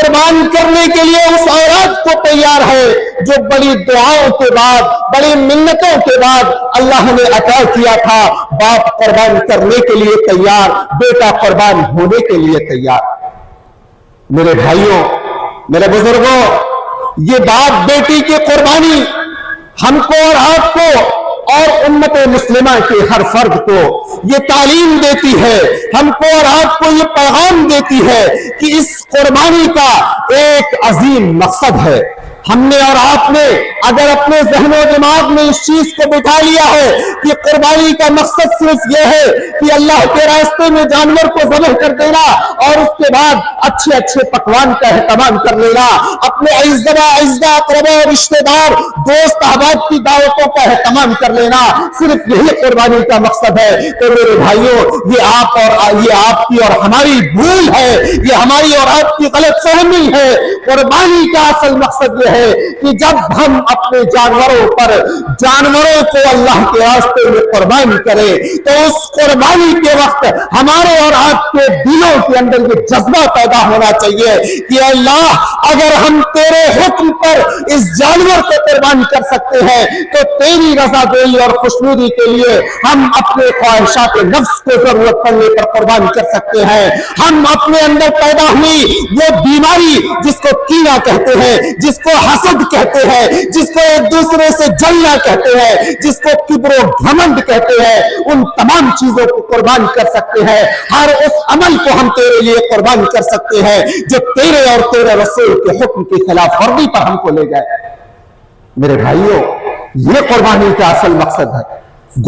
قربان کرنے کے لیے اس عورت کو تیار ہے جو بڑی دعاؤں کے بعد، بڑی منتوں کے بعد اللہ نے عطا کیا تھا۔ باپ قربان کرنے کے لیے تیار، بیٹا قربان ہونے کے لیے تیار۔ میرے بھائیوں، میرے بزرگوں، یہ باپ بیٹی کی قربانی ہم کو اور آپ کو اور امت مسلمہ کے ہر فرد کو یہ تعلیم دیتی ہے، ہم کو اور آپ کو یہ پیغام دیتی ہے کہ اس قربانی کا ایک عظیم مقصد ہے۔ ہم نے اور آپ نے اگر اپنے ذہن و دماغ میں اس چیز کو بٹھا لیا ہے کہ قربانی کا مقصد صرف یہ ہے کہ اللہ کے راستے میں جانور کو ذبح کر دینا اور اس کے بعد اچھے اچھے پکوان کا اہتمام کر لینا، اپنے اعزاء اقربا رشتہ دار دوست احباب کی دعوتوں کا اہتمام کر لینا، صرف یہی قربانی کا مقصد ہے، تو میرے بھائیوں یہ آپ کی اور ہماری بھول ہے، یہ ہماری اور آپ کی غلط فہمی ہے۔ قربانی کا اصل مقصد یہ ہے کہ جب ہم اپنے جانوروں کو اللہ کے راستے میں قربان کریں تو اس قربانی کے وقت ہمارے اور آپ کے دلوں کے اندر یہ جذبہ پیدا ہونا چاہیے کہ اللہ اگر ہم تیرے حکم پر اس جانور کو قربان کر سکتے ہیں تو تیری رضا دلی اور خوشنودی کے لیے ہم اپنے خواہشات نفس کو ضرورت پڑنے پر قربان کر سکتے ہیں۔ ہم اپنے اندر پیدا ہوئی وہ بیماری جس کو کینہ کہتے ہیں، جس کو حسد کہتے ہیں، جس کو ایک دوسرے سے جلنا کہتے ہیں، جس کو کبر و گھمنڈ کہتے ہیں، ان تمام چیزوں کو قربان کر سکتے ہیں۔ ہر اس عمل کو ہم تیرے لیے قربان کر سکتے ہیں جو تیرے اور تیرے رسول کے حکم کی خلاف ورزی پر ہم کو لے جائے۔ میرے بھائیوں، یہ قربانی کا اصل مقصد ہے،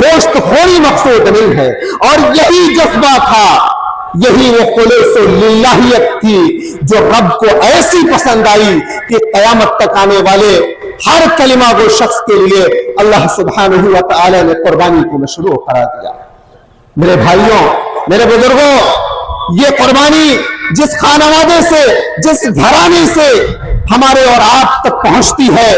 گوشت خوری مقصود نہیں ہے، اور یہی جذبہ تھا، یہی وہ خلوص للہیت تھی جو رب کو ایسی پسند آئی کہ قیامت تک آنے والے ہر کلمہ گو شخص کے لیے اللہ سبحانہ و تعالی نے قربانی کو مشروع قرار دیا۔ میرے بھائیوں، میرے بزرگوں، یہ قربانی جس خانوادے سے، جس گھرانے سے ہمارے اور آپ تک پہنچتی ہے،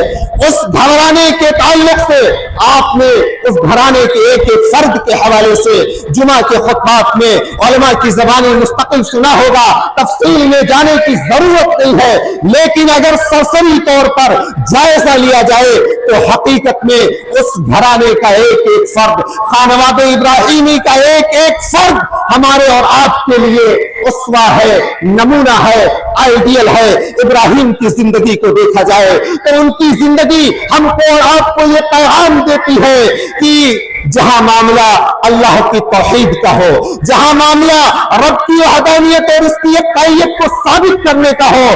اس گھرانے کے تعلق سے آپ نے اس گھرانے کے ایک ایک فرد کے حوالے سے جمعہ کے خطبات میں علماء کی زبانی مستقل سنا ہوگا، تفصیل میں جانے کی ضرورت نہیں ہے، لیکن اگر سرسری طور پر جائزہ لیا جائے تو حقیقت میں اس گھرانے کا ایک ایک فرد، خانواد ابراہیمی کا ایک ایک فرد ہمارے اور آپ کے لیے اسوہ ہے، نمونہ ہے، آئیڈیل ہے۔ ابراہیم کی زندگی کو دیکھا جائے تو ان کی زندگی ہم کو اور آپ کو یہ پیغام دیتی ہے کہ جہاں معاملہ اللہ کی توحید کا ہو، جہاں معاملہ رب کی وحدانیت اور اس کی یکتائیت کو ثابت کرنے کا ہو،